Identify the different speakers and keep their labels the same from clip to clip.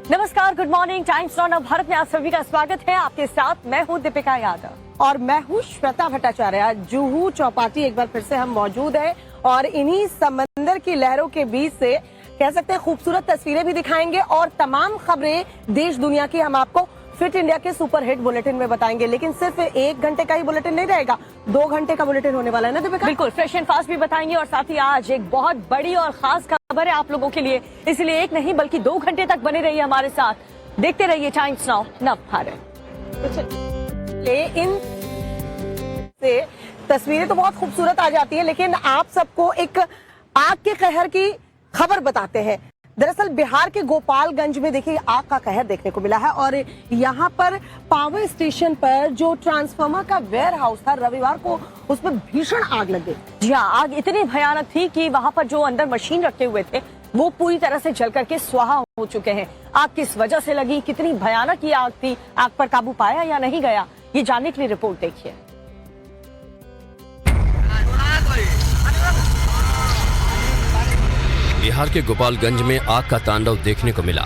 Speaker 1: नमस्कार, good morning. Times now Bharat में आप सभी का स्वागत है। आपके साथ मैं हूं दीपिका यादव
Speaker 2: और मैं हूं श्वेता भट्टाचार्य। जुहू चौपाटी एक बार फिर से हम मौजूद हैं और इन्हीं समंदर की लहरों के बीच से कह सकते हैं खूबसूरत तस्वीरें भी दिखाएंगे और तमाम खबरें देश दुनिया की हम आपको फिट इंडिया के सुपर हिट बुलेटिन में बताएंगे। लेकिन सिर्फ 1 घंटे का ही बुलेटिन नहीं रहेगा, 2 घंटे का बुलेटिन होने वाला है ना दीपिका?
Speaker 1: बिल्कुल, फ्रेश एंड फास्ट भी बताएंगे और साथ ही आज एक बहुत बड़ी और खास खबर है आप लोगों के लिए, इसलिए 1 नहीं बल्कि 2 घंटे तक बने रहिए हमारे साथ। देखते रहिए टाइम्स नाउ नव भारत।
Speaker 2: इन से तस्वीरें तो बहुत खूबसूरत आ जाती है, लेकिन आप सबको एक आग के कहर की खबर बताते हैं। दरअसल बिहार के गोपालगंज में देखिए आग का कहर देखने को मिला है और यहाँ पर पावर स्टेशन पर जो ट्रांसफार्मर का वेयर हाउस था, रविवार को उसमें भीषण आग लग गई।
Speaker 1: जी हाँ, आग इतनी भयानक थी कि वहाँ पर जो अंदर मशीन रखे हुए थे वो पूरी तरह से जल करके स्वाहा हो चुके हैं। आग किस वजह से लगी, कितनी भयानक ये आग थी, आग पर काबू पाया या नहीं गया, ये जानने के लिए रिपोर्ट देखिए।
Speaker 3: बिहार के गोपालगंज में आग का तांडव देखने को मिला।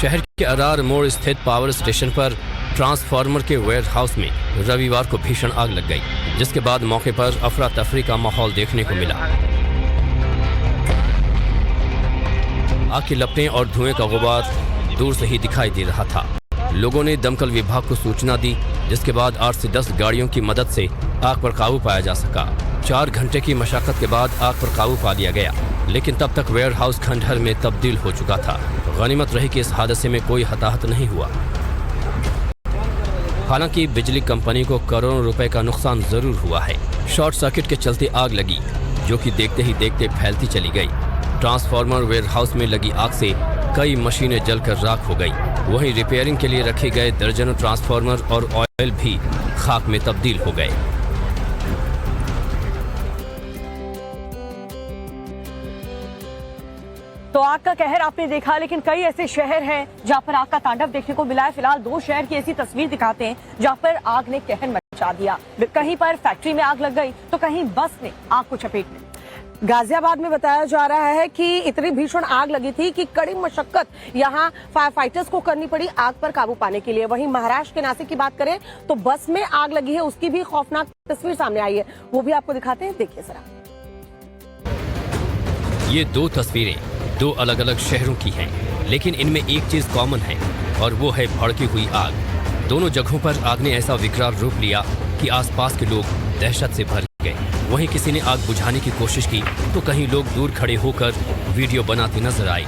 Speaker 3: शहर के अरार मोड़ स्थित पावर स्टेशन पर ट्रांसफार्मर के वेयर हाउस में रविवार को भीषण आग लग गई, जिसके बाद मौके पर अफरा तफरी का माहौल देखने को मिला। आग की लपटें और धुएं का गुबार दूर से ही दिखाई दे रहा था। लोगों ने दमकल विभाग को सूचना दी, जिसके बाद 8 से 10 गाड़ियों की मदद से आग पर काबू पाया जा सका। 4 घंटे की मशक्कत के बाद आग पर काबू पा लिया गया, लेकिन तब तक वेयर हाउस खंडहर में तब्दील हो चुका था। गनीमत रही कि इस हादसे में कोई हताहत नहीं हुआ। हालांकि बिजली कंपनी को करोड़ों रुपए का नुकसान जरूर हुआ है। शॉर्ट सर्किट के चलते आग लगी, जो कि देखते ही देखते फैलती चली गई। ट्रांसफार्मर वेयर हाउस में लगी आग से कई मशीनें जलकर राख हो गई। वहीं रिपेयरिंग के लिए रखे गए दर्जनों ट्रांसफार्मर और ऑयल भी खाक में तब्दील हो गए।
Speaker 1: तो आग का कहर आपने देखा, लेकिन कई ऐसे शहर हैं जहां पर आग का तांडव देखने को मिला है। फिलहाल 2 शहर की ऐसी तस्वीर दिखाते हैं जहां पर आग ने कहर मचा दिया। कहीं पर फैक्ट्री में आग लग गई तो कहीं बस ने आग को चपेट ली।
Speaker 2: गाजियाबाद में बताया जा रहा है कि इतनी भीषण आग लगी थी कि कड़ी मशक्कत यहाँ फायर फाइटर्स को करनी पड़ी आग पर काबू पाने के लिए। वहीं महाराष्ट्र के नासिक की बात करें तो बस में आग लगी है, उसकी भी खौफनाक तस्वीर सामने आई है, वो भी आपको दिखाते हैं, देखिए जरा।
Speaker 3: ये 2 तस्वीरें 2 अलग अलग शहरों की हैं, लेकिन इनमें एक चीज कॉमन है और वो है भड़की हुई आग। दोनों जगहों पर आग ने ऐसा विकराल रूप लिया कि आसपास के लोग दहशत से भर गए। वहीं किसी ने आग बुझाने की कोशिश की तो कहीं लोग दूर खड़े होकर वीडियो बनाते नजर आए।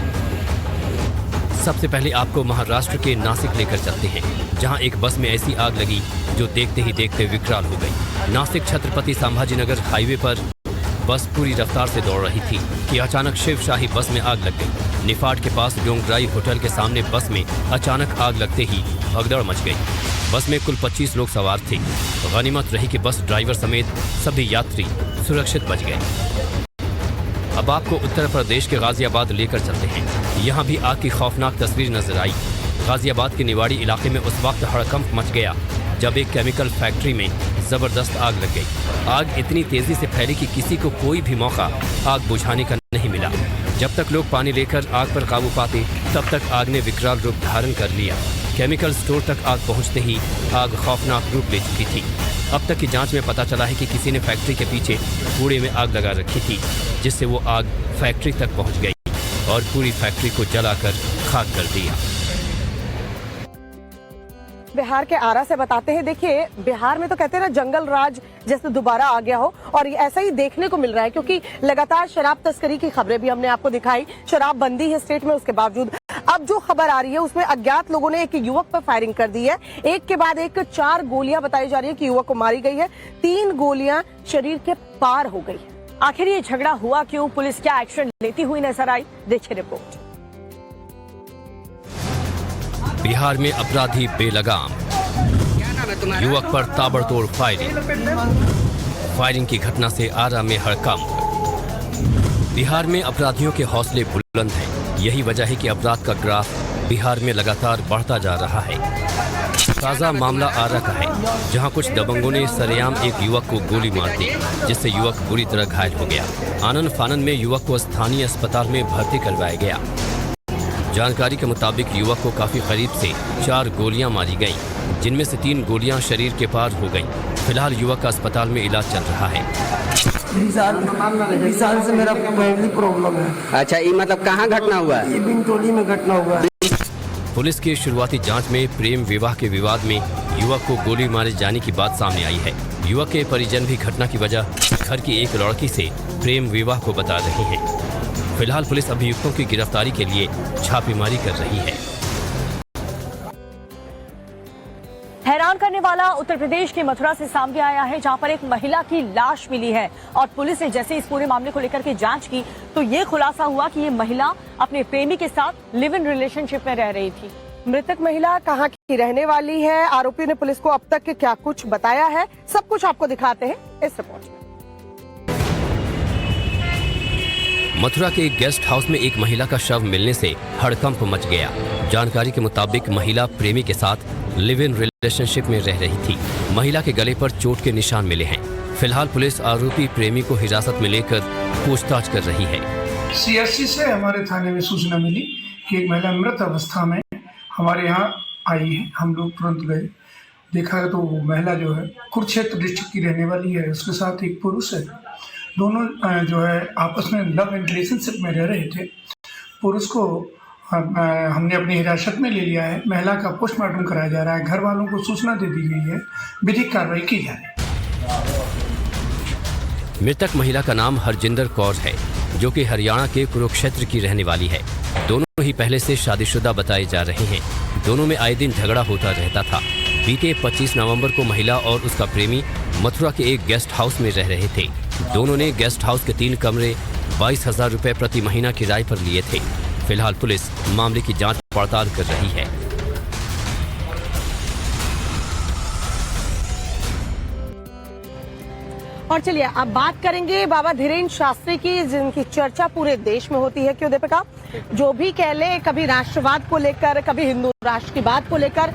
Speaker 3: सबसे पहले आपको महाराष्ट्र के नासिक लेकर चलते हैं, जहां एक बस में ऐसी आग लगी जो देखते ही देखते विकराल हो गई। नासिक छत्रपति संभाजीनगर हाईवे पर बस पूरी रफ्तार से दौड़ रही थी कि अचानक शिवशाही बस में आग लग गई। निफाड के पास डोंगराई होटल के सामने बस में अचानक आग लगते ही भगदड़ मच गई। बस में कुल 25 लोग सवार थे। गनीमत रही कि बस ड्राइवर समेत सभी यात्री सुरक्षित बच गए। अब आपको उत्तर प्रदेश के गाजियाबाद लेकर चलते हैं। यहाँ भी आग की खौफनाक तस्वीर नजर आई। गाजियाबाद के निवाड़ी इलाके में उस वक्त हड़कंप मच गया जब एक केमिकल फैक्ट्री में जबरदस्त आग लग गई। आग इतनी तेजी से फैली कि किसी को कोई भी मौका आग बुझाने का नहीं मिला। जब तक लोग पानी लेकर आग पर काबू पाते, तब तक आग ने विकराल रूप धारण कर लिया। केमिकल स्टोर तक आग पहुंचते ही आग खौफनाक रूप ले चुकी थी। अब तक की जांच में पता चला है कि किसी ने फैक्ट्री के पीछे कूड़े में आग लगा रखी थी, जिससे वो आग फैक्ट्री तक पहुंच गई और पूरी फैक्ट्री को जलाकर खाक कर दिया।
Speaker 2: बिहार के आरा से बताते हैं। देखिए बिहार में तो कहते हैं ना जंगल राज जैसे दोबारा आ गया हो, और ऐसा ही देखने को मिल रहा है क्योंकि लगातार शराब तस्करी की खबरें भी हमने आपको दिखाई। शराब बंदी है स्टेट में, उसके बावजूद अब जो खबर आ रही है उसमें अज्ञात लोगों ने एक युवक पर फायरिंग कर दी है। एक के बाद एक 4 गोलियां बताई जा रही है कि युवक को मारी गई है। 3 गोलियां शरीर के पार हो गई है।
Speaker 1: आखिर ये झगड़ा हुआ क्यों, पुलिस क्या एक्शन लेती हुई नजर आई, देखिए रिपोर्ट।
Speaker 3: बिहार में अपराधी बेलगाम, युवक पर ताबड़तोड़ फायरिंग की घटना से आरा में हड़कंप। बिहार में अपराधियों के हौसले बुलंद हैं। यही वजह है कि अपराध का ग्राफ बिहार में लगातार बढ़ता जा रहा है। ताज़ा मामला आरा का है, जहां कुछ दबंगों ने सरेआम एक युवक को गोली मार दी, जिससे युवक बुरी तरह घायल हो गया। आनन फानन में युवक को स्थानीय अस्पताल में भर्ती करवाया गया। जानकारी के मुताबिक युवक को काफी करीब से 4 गोलियां मारी गईं, जिनमें से 3 गोलियां शरीर के पार हो गईं। फिलहाल युवक का अस्पताल में इलाज चल रहा है।
Speaker 4: 20 साल से मेरा फैमिली प्रॉब्लम है।
Speaker 5: अच्छा, ये मतलब कहाँ घटना हुआ है?
Speaker 4: ये बिंटोली में घटना हुआ है।
Speaker 3: पुलिस की शुरुआती जांच में प्रेम विवाह के विवाद में युवक को गोली मारे जाने की बात सामने आई है। युवक के परिजन भी घटना की वजह घर की एक लड़की से प्रेम विवाह को बता रहे हैं। फिलहाल पुलिस अभियुक्तों की गिरफ्तारी के लिए छापेमारी कर रही है।
Speaker 1: हैरान करने वाला उत्तर प्रदेश के मथुरा से सामने आया है, जहां पर एक महिला की लाश मिली है और पुलिस ने जैसे इस पूरे मामले को लेकर के जांच की तो ये खुलासा हुआ कि ये महिला अपने प्रेमी के साथ लिव इन रिलेशनशिप में रह रही थी।
Speaker 2: मृतक महिला कहाँ की रहने वाली है, आरोपी ने पुलिस को अब तक के क्या कुछ बताया है, सब कुछ आपको दिखाते हैं इस रिपोर्ट में।
Speaker 3: मथुरा के एक गेस्ट हाउस में एक महिला का शव मिलने से हड़कंप मच गया। जानकारी के मुताबिक महिला प्रेमी के साथ लिव इन रिलेशनशिप में रह रही थी। महिला के गले पर चोट के निशान मिले हैं। फिलहाल पुलिस आरोपी प्रेमी को हिरासत में लेकर पूछताछ कर रही है।
Speaker 6: CSC से हमारे थाने में सूचना मिली कि एक महिला मृत अवस्था में हमारे यहाँ आई है। हम लोग तुरंत गए, देखा तो वो महिला जो है कुरुक्षेत्र डिस्ट्रिक्ट की रहने वाली है, उसके साथ एक पुरुष है। दोनों जो है आपस में लव एंड रिलेशनशिप में रह रहे थे। पुरुष को हमने अपनी हिरासत में ले लिया है। महिला का पोस्टमार्टम कराया जा रहा है। घर वालों को सूचना दे दी गई है, विधिक कार्रवाई की जा रही है।
Speaker 3: मृतक महिला का नाम हरजिंदर कौर है, जो कि हरियाणा के कुरुक्षेत्र की रहने वाली है। दोनों ही पहले से शादीशुदा बताए जा रहे हैं। दोनों में आए दिन झगड़ा होता रहता था। बीते 25 नवंबर को महिला और उसका प्रेमी मथुरा के एक गेस्ट हाउस में रह रहे थे। दोनों ने गेस्ट हाउस के 3 कमरे 22,000 रुपए प्रति महीना किराए पर लिए थे। फिलहाल पुलिस मामले की जांच पड़ताल कर रही है।
Speaker 2: और चलिए अब बात करेंगे बाबा धीरेन्द्र शास्त्री की, जिनकी चर्चा पूरे देश में होती है। क्यों दीपिका? जो भी कह ले, कभी राष्ट्रवाद को लेकर, कभी हिंदू राष्ट्र की बात को लेकर,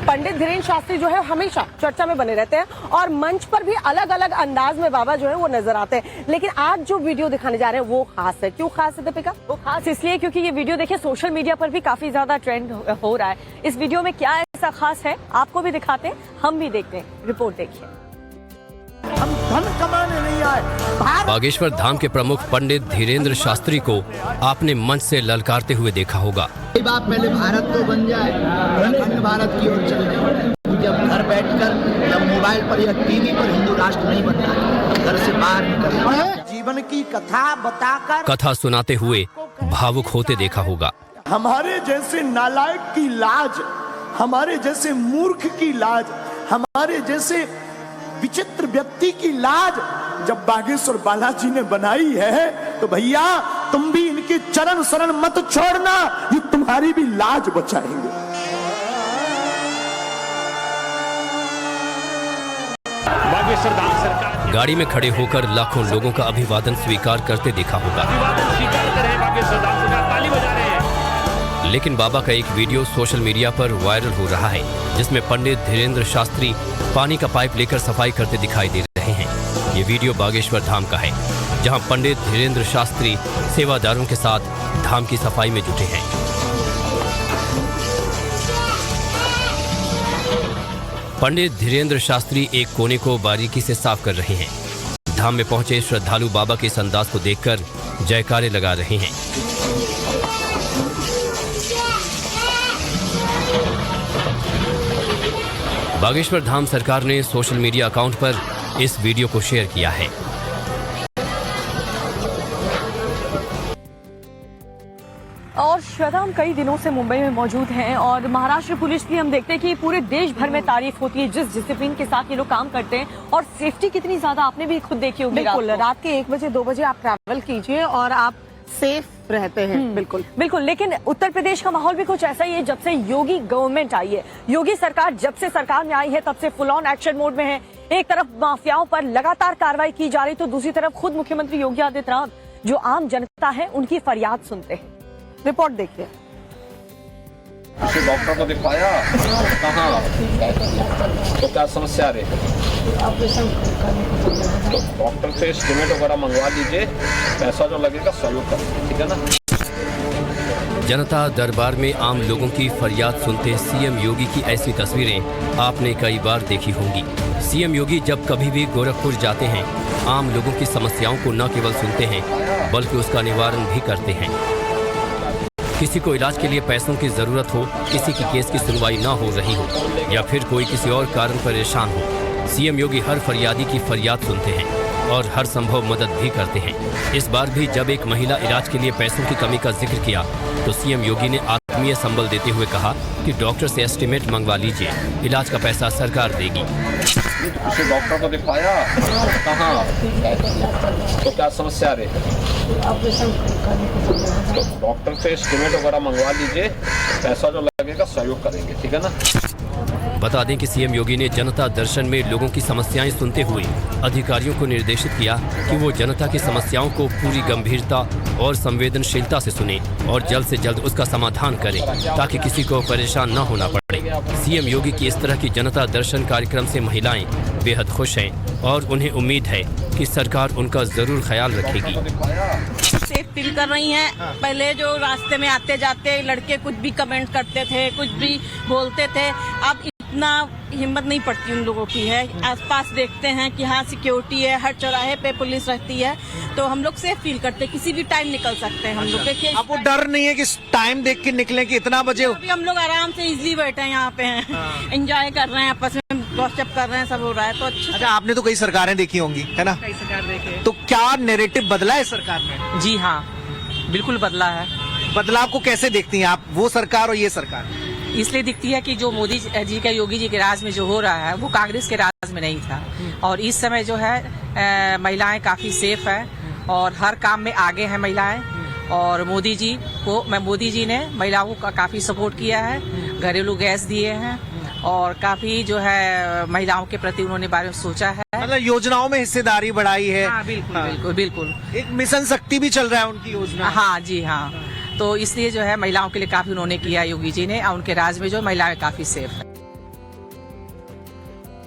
Speaker 2: पंडित धीरेन्द्र शास्त्री जो है हमेशा चर्चा में बने रहते हैं और मंच पर भी अलग अलग अंदाज में बाबा जो है वो नजर आते हैं। लेकिन आज जो वीडियो दिखाने जा रहे हैं वो खास है। क्यों खास है दीपिका?
Speaker 1: वो खास इसलिए क्योंकि ये वीडियो देखिए सोशल मीडिया पर भी काफी ज्यादा ट्रेंड हो रहा है। इस वीडियो में क्या ऐसा खास है आपको भी दिखाते हैं, हम भी देखते हैं। रिपोर्ट देखिए।
Speaker 4: हम धन कमाने नहीं आए।
Speaker 3: बागेश्वर धाम के प्रमुख पंडित धीरेन्द्र शास्त्री को आपने मंच से ललकारते हुए देखा होगा।
Speaker 7: बात पहले भारत तो बन जाए, अखंड भारत की ओर चल रहे। जब घर बैठकर जब मोबाइल पर या टीवी पर हिंदू राष्ट्र नहीं बनता, घर से बाहर निकल
Speaker 4: जीवन की कथा बताकर,
Speaker 3: कथा सुनाते हुए भावुक होते देखा होगा।
Speaker 4: हमारे जैसे नालायक की लाज, हमारे जैसे मूर्ख की लाज, हमारे जैसे विचित्र व्यक्ति की लाज जब बागेश्वर बालाजी ने बनाई है, तो भैया तुम भी इनके चरण शरण मत छोड़ना, ये तुम्हारी भी लाज बचाएंगे।
Speaker 8: बागेश्वर धाम सरकार
Speaker 3: गाड़ी में खड़े होकर लाखों लोगों का अभिवादन स्वीकार करते देखा होगा।
Speaker 8: अभिवादन स्वीकार कर रहे हैं, बागेश्वर धाम सरकार ताली बजा रहे हैं।
Speaker 3: लेकिन बाबा का एक वीडियो सोशल मीडिया पर वायरल हो रहा है, जिसमें पंडित धीरेन्द्र शास्त्री पानी का पाइप लेकर सफाई करते दिखाई दे रहे हैं। ये वीडियो बागेश्वर धाम का है, जहां पंडित धीरेन्द्र शास्त्री सेवादारों के साथ धाम की सफाई में जुटे हैं। पंडित धीरेन्द्र शास्त्री एक कोने को बारीकी से साफ कर रहे हैं। धाम में पहुंचे श्रद्धालु बाबा के इस अंदाज को देखकर जयकारे लगा रहे हैं। बागेश्वर धाम सरकार ने सोशल मीडिया अकाउंट पर इस वीडियो को शेयर किया है।
Speaker 1: और श्रद्धा, हम कई दिनों से मुंबई में मौजूद हैं और महाराष्ट्र पुलिस की हम देखते हैं कि पूरे देश भर में तारीफ होती है जिस डिसिप्लिन के साथ ये लोग काम करते हैं, और सेफ्टी कितनी ज्यादा आपने भी खुद देखी होगी।
Speaker 2: बिल्कुल, रात के 1 बजे 2 बजे आप ट्रैवल कीजिए और आप सेफ रहते हैं। बिल्कुल
Speaker 1: बिल्कुल। लेकिन उत्तर प्रदेश का माहौल भी कुछ ऐसा ही है। जब से योगी गवर्नमेंट आई है, योगी सरकार जब से सरकार में आई है, तब से फुल ऑन एक्शन मोड में है। एक तरफ माफियाओं पर लगातार कार्रवाई की जा रही, तो दूसरी तरफ खुद मुख्यमंत्री योगी आदित्यनाथ जो आम जनता है उनकी फरियाद सुनते हैं।
Speaker 2: रिपोर्ट देखिए।
Speaker 9: डॉक्टर को दिखाया, कहाँ तो क्या समस्या रही, तो डॉक्टर से एस्टिमेट वगैरह मंगवा लीजिए, पैसा जो लगेगा सहयोग कर, ठीक है ना।
Speaker 3: जनता दरबार में आम लोगों की फरियाद सुनते सीएम योगी की ऐसी तस्वीरें आपने कई बार देखी होंगी। सीएम योगी जब कभी भी गोरखपुर जाते हैं, आम लोगों की समस्याओं को न केवल सुनते हैं बल्कि उसका निवारण भी करते हैं। किसी को इलाज के लिए पैसों की जरूरत हो, किसी की केस की सुनवाई न हो रही हो या फिर कोई किसी और कारण परेशान हो, सीएम योगी हर फरियादी की फरियाद सुनते हैं और हर संभव मदद भी करते हैं। इस बार भी जब एक महिला इलाज के लिए पैसों की कमी का जिक्र किया तो सीएम योगी ने आत्मीय संबल देते हुए कहा कि डॉक्टर से एस्टीमेट मंगवा लीजिए, इलाज का पैसा सरकार देगी।
Speaker 9: उसे डॉक्टर को दिखाया कहाँ, तो क्या समस्या रही? तो डॉक्टर से एस्टीमेट वगैरह मंगवा लीजिए, पैसा जो लगेगा सहयोग करेंगे, ठीक है ना।
Speaker 3: बता दें कि सीएम योगी ने जनता दर्शन में लोगों की समस्याएं सुनते हुए अधिकारियों को निर्देशित किया कि वो जनता की समस्याओं को पूरी गंभीरता और संवेदनशीलता से सुने और जल्द से जल्द उसका समाधान करें ताकि किसी को परेशान न होना पड़े। सीएम योगी की इस तरह की जनता दर्शन कार्यक्रम से महिलाएं बेहद खुश हैं और उन्हें उम्मीद है कि सरकार उनका जरूर ख्याल रखेगी।
Speaker 10: सेफ फील कर रही हैं। पहले जो रास्ते में आते जाते लड़के कुछ भी कमेंट करते थे, कुछ भी बोलते थे, अब इतना हिम्मत नहीं पड़ती उन लोगों की है। आसपास देखते हैं कि हाँ सिक्योरिटी है, हर चौराहे पे पुलिस रहती है, तो हम लोग सेफ फील करते हैं, किसी भी टाइम निकल सकते हैं हम लोग। देखिए
Speaker 11: आपको डर नहीं है कि टाइम देख के निकले कि इतना बजे हो?
Speaker 10: अभी हम लोग आराम से इजीली बैठे हैं, यहाँ पे हैं, एंजॉय कर रहे हैं, आपस में गॉसिप कर रहे हैं, सब हो रहा है तो अच्छा।
Speaker 11: आपने तो कई सरकारें देखी होंगी, है ना?
Speaker 10: कई सरकार देखे।
Speaker 11: तो क्या नैरेटिव बदला है सरकार में?
Speaker 10: जी हाँ, बिल्कुल बदला है।
Speaker 11: बदलाव को कैसे देखती हैं आप, वो सरकार और ये सरकार?
Speaker 10: इसलिए दिखती है कि जो मोदी जी का योगी जी के राज में जो हो रहा है वो कांग्रेस के राज में नहीं था, और इस समय जो है महिलाएं काफी सेफ हैं और हर काम में आगे हैं महिलाएं। और मोदी जी ने महिलाओं का काफी सपोर्ट किया है, घरेलू गैस दिए हैं और काफी जो है महिलाओं के प्रति उन्होंने बारे में सोचा है।
Speaker 11: मतलब योजनाओं में हिस्सेदारी बढ़ाई है।
Speaker 10: हाँ, बिल्कुल, हाँ। बिल्कुल बिल्कुल।
Speaker 11: एक मिशन शक्ति भी चल रहा है उनकी योजना।
Speaker 10: हाँ जी हाँ, तो इसलिए जो है महिलाओं के लिए काफी उन्होंने किया योगी जी ने, और उनके राज में जो महिलाएं काफी सेफ है।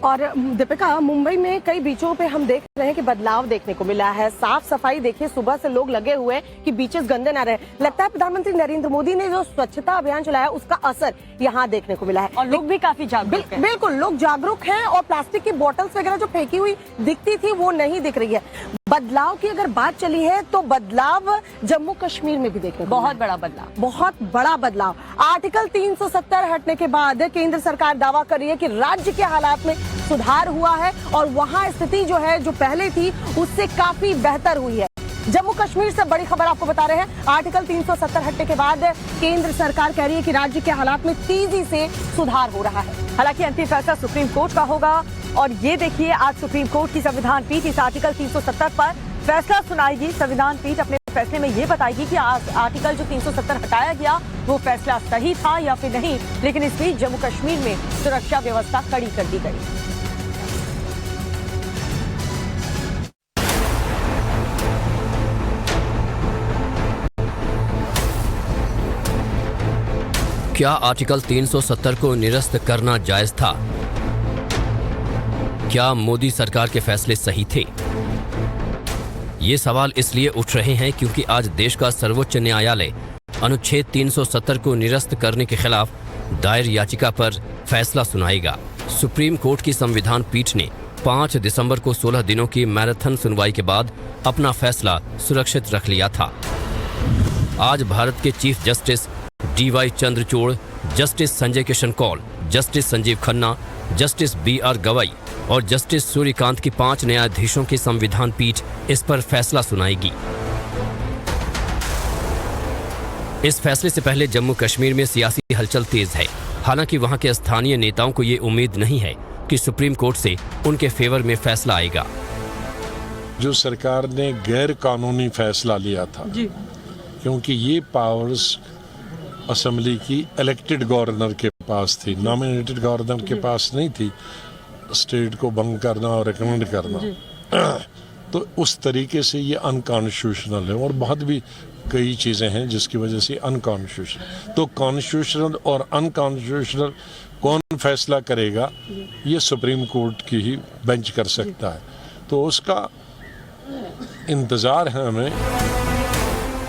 Speaker 2: और दीपिका, मुंबई में कई बीचों पे हम देख रहे हैं कि बदलाव देखने को मिला है। साफ सफाई देखिए, सुबह से लोग लगे हुए हैं कि बीचेस गंदे ना रहे। लगता है प्रधानमंत्री नरेंद्र मोदी ने जो स्वच्छता अभियान चलाया उसका असर यहाँ देखने को मिला है
Speaker 1: और लोग भी काफी जागरूक हैं।
Speaker 2: बिल्कुल, लोग जागरूक हैं और प्लास्टिक की बोतल्स वगैरह जो फेंकी हुई दिखती थी वो नहीं दिख रही है। बदलाव की अगर बात चली है तो बदलाव जम्मू कश्मीर में भी देखने को
Speaker 1: बहुत बड़ा बदलाव,
Speaker 2: बहुत बड़ा बदलाव। आर्टिकल 370 हटने के बाद केंद्र सरकार दावा कर रही है कि राज्य के हालात में सुधार हुआ है और वहां स्थिति जो है जो पहले थी उससे काफी बेहतर हुई है। जम्मू कश्मीर से बड़ी खबर आपको बता रहे हैं। आर्टिकल 370 हटने के बाद केंद्र सरकार कह रही है कि राज्य के हालात में तेजी से सुधार हो रहा है।
Speaker 1: हालांकि अंतिम फैसला सुप्रीम कोर्ट का होगा और ये देखिए आज सुप्रीम कोर्ट की संविधान पीठ इस आर्टिकल 370 पर फैसला सुनाएगी। संविधान पीठ अपने फैसले में ये बताएगी कि आर्टिकल जो 370 हटाया गया वो फैसला सही था या फिर नहीं। लेकिन इस बीच जम्मू कश्मीर में सुरक्षा व्यवस्था कड़ी कर दी गई।
Speaker 3: क्या आर्टिकल 370 को निरस्त करना जायज था? क्या मोदी सरकार के फैसले सही थे? ये सवाल इसलिए उठ रहे हैं क्योंकि आज देश का सर्वोच्च न्यायालय अनुच्छेद 370 को निरस्त करने के खिलाफ दायर याचिका पर फैसला सुनाएगा। सुप्रीम कोर्ट की संविधान पीठ ने 5 दिसंबर को 16 दिनों की मैराथन सुनवाई के बाद अपना फैसला सुरक्षित रख लिया था। आज भारत के chief justice DY Chandrachud, justice Sanjay Kishan Kaul, justice Sanjiv Khanna, justice BR Gavai और जस्टिस सूर्यकांत की 5 न्यायाधीशों की संविधान पीठ इस पर फैसला सुनाएगी। इस फैसले से पहले जम्मू कश्मीर में सियासी हलचल तेज है। हालांकि वहां के स्थानीय नेताओं को ये उम्मीद नहीं है कि सुप्रीम कोर्ट से उनके फेवर में फैसला आएगा।
Speaker 12: जो सरकार ने गैर कानूनी फैसला लिया था जी, क्योंकि ये पावर्स असेंबली की इलेक्टेड गवर्नर के पास थी, नॉमिनेटेड गवर्नर के पास नहीं थी, स्टेट को भंग करना और रिकमेंड करना। तो उस तरीके से ये अनकॉन्स्टिट्यूशनल है और बहुत भी कई चीज़ें हैं जिसकी वजह से अनकॉन्स्टिट्यूशनल। तो कॉन्स्टिट्यूशनल और अनकॉन्स्टिट्यूशनल कौन फैसला करेगा ये सुप्रीम कोर्ट की ही बेंच कर सकता है। तो उसका इंतज़ार है हमें।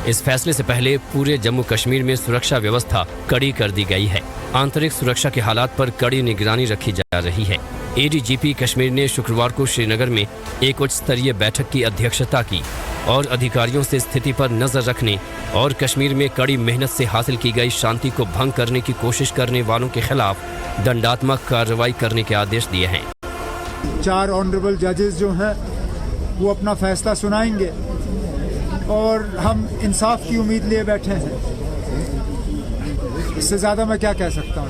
Speaker 3: इस फैसले से पहले पूरे जम्मू कश्मीर में सुरक्षा व्यवस्था कड़ी कर दी गई है। आंतरिक सुरक्षा के हालात पर कड़ी निगरानी रखी जा रही है। एडीजीपी कश्मीर ने शुक्रवार को श्रीनगर में एक उच्च स्तरीय बैठक की अध्यक्षता की और अधिकारियों से स्थिति पर नजर रखने और कश्मीर में कड़ी मेहनत से हासिल की गई शांति को भंग करने की कोशिश करने वालों के खिलाफ दंडात्मक कार्रवाई करने के आदेश दिए हैं।
Speaker 13: 4 ऑनरेबल जजेस जो हैं वो अपना फैसला सुनाएंगे और हम इंसाफ की उम्मीद लिए बैठे हैं। इससे ज्यादा मैं क्या कह सकता हूँ।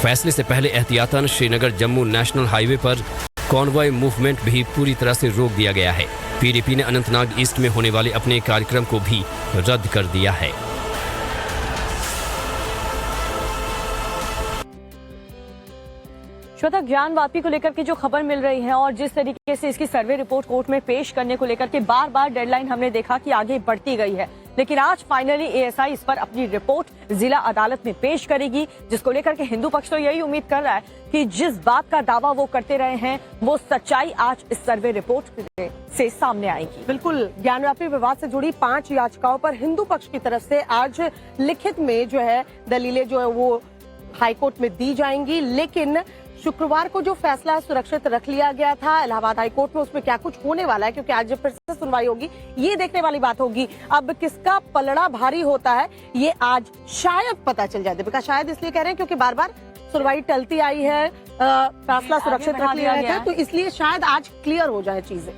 Speaker 3: फैसले से पहले एहतियातन श्रीनगर जम्मू नेशनल हाईवे पर कॉन्वॉय मूवमेंट भी पूरी तरह से रोक दिया गया है। पीडीपी ने अनंतनाग ईस्ट में होने वाले अपने कार्यक्रम को भी रद्द कर दिया है।
Speaker 1: श्वेता, ज्ञान वापी को लेकर की जो खबर मिल रही है और जिस तरीके से इसकी सर्वे रिपोर्ट कोर्ट में पेश करने को लेकर के बार बार डेडलाइन हमने देखा कि आगे बढ़ती गई है, लेकिन आज फाइनली एएसआई इस पर अपनी रिपोर्ट जिला अदालत में पेश करेगी, जिसको लेकर के हिंदू पक्ष तो यही उम्मीद कर रहा है कि जिस बात का दावा वो करते रहे हैं वो सच्चाई आज इस सर्वे रिपोर्ट से सामने आएगी।
Speaker 2: बिल्कुल, ज्ञानवापी विवाद से जुड़ी 5 याचिकाओं पर हिंदू पक्ष की तरफ से आज लिखित में जो है दलीलें जो है वो हाईकोर्ट में दी जाएंगी, लेकिन शुक्रवार को जो फैसला सुरक्षित रख लिया गया था इलाहाबाद हाईकोर्ट में, उसमें क्या कुछ होने वाला है, क्योंकि आज जब फिर से सुनवाई होगी ये देखने वाली बात होगी। अब किसका पलड़ा भारी होता है ये आज शायद पता चल जाए। दीपिका, शायद इसलिए कह रहे हैं क्योंकि बार बार सुनवाई टलती आई है, फैसला सुरक्षित रख लिया गया है, तो इसलिए शायद आज क्लियर हो जाए चीजें।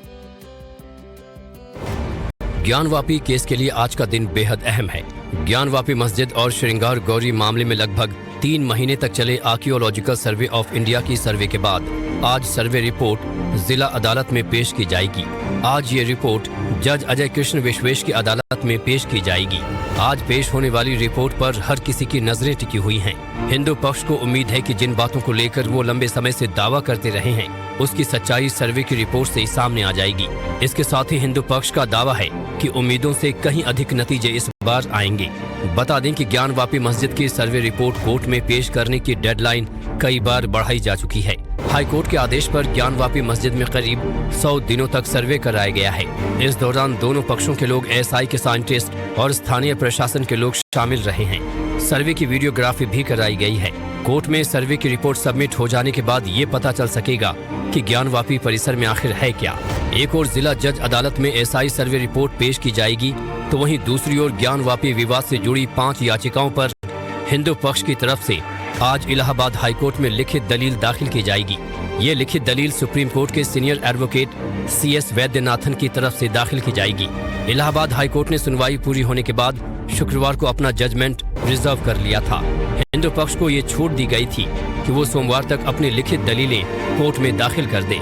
Speaker 3: ज्ञानवापी केस के लिए आज का दिन बेहद अहम है। ज्ञानवापी मस्जिद और श्रृंगार गौरी मामले में लगभग 3 महीने तक चले आर्कियोलॉजिकल सर्वे ऑफ इंडिया की सर्वे के बाद आज सर्वे रिपोर्ट जिला अदालत में पेश की जाएगी। आज ये रिपोर्ट जज अजय कृष्ण विश्वेश की अदालत में पेश की जाएगी। आज पेश होने वाली रिपोर्ट पर हर किसी की नजरें टिकी हुई हैं। हिंदू पक्ष को उम्मीद है कि जिन बातों को लेकर वो लंबे समय से दावा करते रहे हैं उसकी सच्चाई सर्वे की रिपोर्ट से सामने आ जाएगी। इसके साथ ही हिंदू पक्ष का दावा है कि उम्मीदों से कहीं अधिक नतीजे इस बार आएंगे। बता दें कि ज्ञानवापी मस्जिद की सर्वे रिपोर्ट कोर्ट में पेश करने की डेडलाइन कई बार बढ़ाई जा चुकी है। हाईकोर्ट के आदेश पर ज्ञानवापी मस्जिद में करीब 100 दिनों तक सर्वे कराया गया है। इस दौरान दोनों पक्षों के लोग एएसआई के साइंटिस्ट और स्थानीय प्रशासन के लोग शामिल रहे हैं। सर्वे की वीडियोग्राफी भी कराई गई है। कोर्ट में सर्वे की रिपोर्ट सबमिट हो जाने के बाद ये पता चल सकेगा कि ज्ञानवापी परिसर में आखिर है क्या। एक और जिला जज अदालत में एएसआई सर्वे रिपोर्ट पेश की जाएगी, तो वहीं दूसरी ओर ज्ञानवापी विवाद से जुड़ी 5 याचिकाओं पर हिंदू पक्ष की तरफ से आज इलाहाबाद हाईकोर्ट में लिखित दलील दाखिल की जाएगी। ये लिखित दलील सुप्रीम कोर्ट के सीनियर एडवोकेट CS वैद्यनाथन की तरफ से दाखिल की जाएगी। इलाहाबाद हाईकोर्ट ने सुनवाई पूरी होने के बाद शुक्रवार को अपना जजमेंट रिजर्व कर लिया था। हिंदू पक्ष को ये छूट दी गई थी कि वो सोमवार तक अपनी लिखित दलीलें कोर्ट में दाखिल कर दें।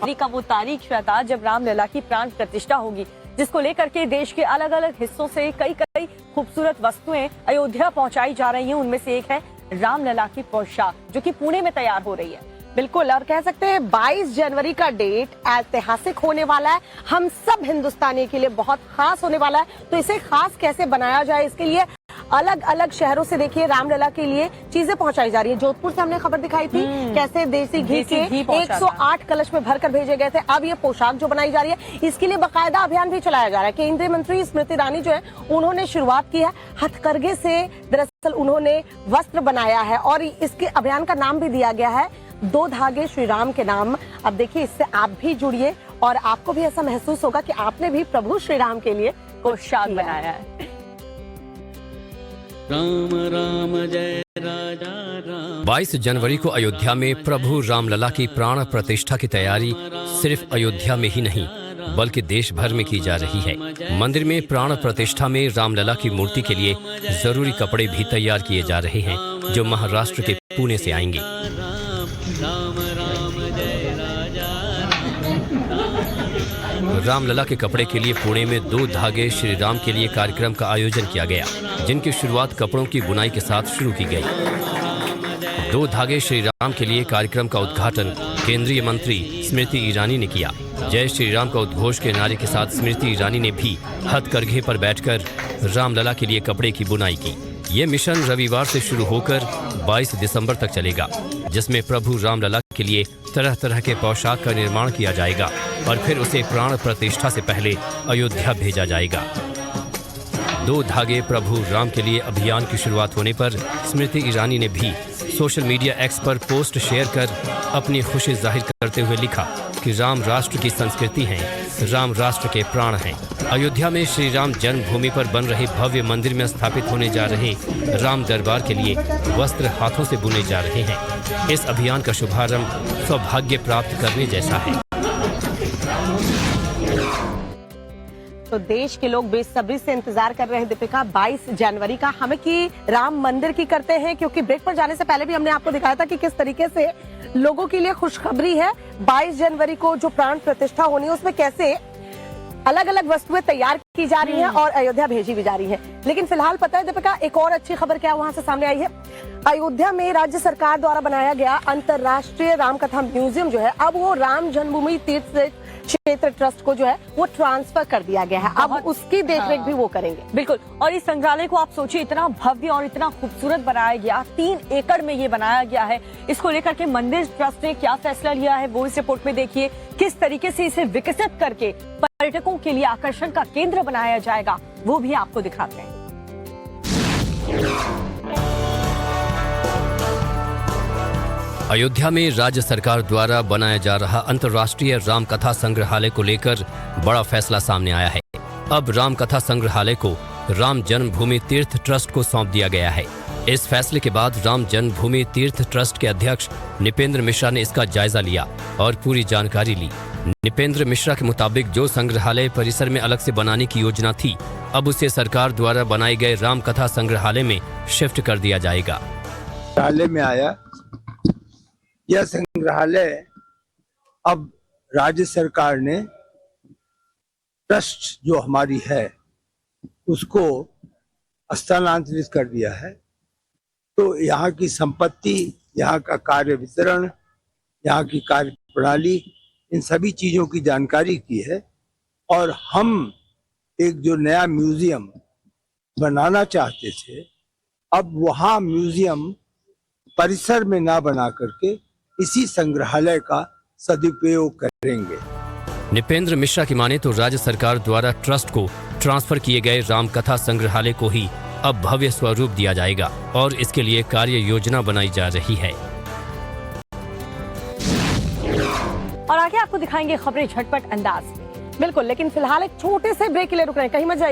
Speaker 1: का वो तारीख श्वेता जब रामलला की प्राण प्रतिष्ठा होगी, जिसको लेकर के देश के अलग अलग हिस्सों से कई खूबसूरत वस्तुएं अयोध्या पहुंचाई जा रही हैं। उनमें से एक है रामलला की पोशाक, जो कि पुणे में तैयार हो रही है।
Speaker 2: बिल्कुल, और कह सकते हैं 22 जनवरी का डेट ऐतिहासिक होने वाला है, हम सब हिंदुस्तानी के लिए बहुत खास होने वाला है। तो इसे खास कैसे बनाया जाए, इसके लिए अलग अलग शहरों से देखिए रामलला के लिए चीजें पहुंचाई जा रही है। जोधपुर से हमने खबर दिखाई थी कैसे देसी घी के 108 कलश में भरकर भेजे गए थे। अब ये पोशाक जो बनाई जा रही है, इसके लिए बाकायदा अभियान भी चलाया जा रहा है। केंद्रीय मंत्री स्मृति ईरानी जो है उन्होंने शुरुआत की है। हथकरघे से दरअसल उन्होंने वस्त्र बनाया है और इसके अभियान का नाम भी दिया गया है 2 धागे श्री राम के नाम। अब देखिए, इससे आप भी जुड़िए और आपको भी ऐसा महसूस होगा कि आपने भी प्रभु श्री राम के लिए
Speaker 1: पोशाक बनाया है।
Speaker 5: राम राम जय राजा राम।
Speaker 3: 22 जनवरी को अयोध्या में प्रभु रामलला की प्राण प्रतिष्ठा की तैयारी सिर्फ अयोध्या में ही नहीं बल्कि देश भर में की जा रही है। मंदिर में प्राण प्रतिष्ठा में रामलला की मूर्ति के लिए जरूरी कपड़े भी तैयार किए जा रहे हैं, जो महाराष्ट्र के पुणे से आएंगे। रामलला के कपड़े के लिए पुणे में 2 धागे श्री राम के लिए कार्यक्रम का आयोजन किया गया, जिनकी शुरुआत कपड़ों की बुनाई के साथ शुरू की गई। 2 धागे श्री राम के लिए कार्यक्रम का उद्घाटन केंद्रीय मंत्री स्मृति ईरानी ने किया। जय श्री राम का उद्घोष के नारे के साथ स्मृति ईरानी ने भी हथकरघे पर बैठकर रामलला के लिए कपड़े की बुनाई की। ये मिशन रविवार से शुरू होकर 22 दिसंबर तक चलेगा, जिसमें प्रभु रामलला के लिए तरह तरह के पोशाक का निर्माण किया जाएगा और फिर उसे प्राण प्रतिष्ठा से पहले अयोध्या भेजा जाएगा। 2 धागे प्रभु राम के लिए अभियान की शुरुआत होने पर स्मृति ईरानी ने भी सोशल मीडिया एक्स पर पोस्ट शेयर कर अपनी खुशी जाहिर करते हुए लिखा कि राम राष्ट्र की संस्कृति है, राम राष्ट्र के प्राण हैं। अयोध्या में श्री राम जन्मभूमि पर बन रहे भव्य मंदिर में स्थापित होने जा रहे राम दरबार के लिए वस्त्र हाथों से बुने जा रहे हैं। इस अभियान का शुभारंभ सौभाग्य प्राप्त करने जैसा है।
Speaker 2: तो देश के लोग बेसब्री से इंतजार कर रहे हैं दीपिका 22 जनवरी का। हमें की राम मंदिर की करते हैं, क्योंकि ब्रेक पर जाने से पहले भी हमने आपको दिखाया था कि किस तरीके से लोगों के लिए खुशखबरी है। 22 जनवरी को जो प्राण प्रतिष्ठा होनी है उसमें कैसे अलग अलग वस्तुएं तैयार की जा रही हैं और अयोध्या भेजी भी जा रही है। लेकिन फिलहाल पता है दीपिका, एक और अच्छी खबर क्या वहां से सामने आई है। अयोध्या में राज्य सरकार द्वारा बनाया गया अंतर्राष्ट्रीय रामकथा म्यूजियम जो है, अब वो राम जन्मभूमि तीर्थ क्षेत्र ट्रस्ट को जो है वो ट्रांसफर कर दिया गया है। अब उसकी देखरेख भी वो करेंगे।
Speaker 1: बिल्कुल। और इस संग्रहालय को आप सोचिए, इतना भव्य और इतना खूबसूरत बनाया गया, 3 एकड़ में ये बनाया गया है। इसको लेकर के मंदिर ट्रस्ट ने क्या फैसला लिया है वो इस रिपोर्ट में देखिए। किस तरीके से इसे विकसित करके पर्यटकों के लिए आकर्षण का केंद्र बनाया जाएगा वो भी आपको दिखाते हैं।
Speaker 3: अयोध्या में राज्य सरकार द्वारा बनाया जा रहा अंतर्राष्ट्रीय राम कथा संग्रहालय को लेकर बड़ा फैसला सामने आया है। अब राम कथा संग्रहालय को राम जन्मभूमि तीर्थ ट्रस्ट को सौंप दिया गया है। इस फैसले के बाद राम जन्मभूमि तीर्थ ट्रस्ट के अध्यक्ष निपेंद्र मिश्रा ने इसका जायजा लिया और पूरी जानकारी ली। निपेंद्र मिश्रा के मुताबिक जो संग्रहालय परिसर में अलग से बनाने की योजना थी, अब उसे सरकार द्वारा बनाए गए राम कथा संग्रहालय में शिफ्ट कर दिया जाएगा।
Speaker 14: में आया यह संग्रहालय अब राज्य सरकार ने ट्रस्ट जो हमारी है उसको स्थानांतरित कर दिया है। तो यहाँ की संपत्ति, यहाँ का कार्य वितरण, यहाँ की कार्य प्रणाली, इन सभी चीजों की जानकारी की है। और हम एक जो नया म्यूजियम बनाना चाहते थे, अब वहाँ म्यूजियम परिसर में ना बना करके इसी संग्रहालय का सदुपयोग करेंगे।
Speaker 3: निपेंद्र मिश्रा की माने तो राज्य सरकार द्वारा ट्रस्ट को ट्रांसफर किए गए रामकथा संग्रहालय को ही अब भव्य स्वरूप दिया जाएगा और इसके लिए कार्य योजना बनाई जा रही है।
Speaker 1: और आगे आपको दिखाएंगे खबरें झटपट अंदाज में।
Speaker 2: बिल्कुल, लेकिन फिलहाल एक छोटे से ब्रेक के लिए रुक रहे हैं, कहीं मत जाइए।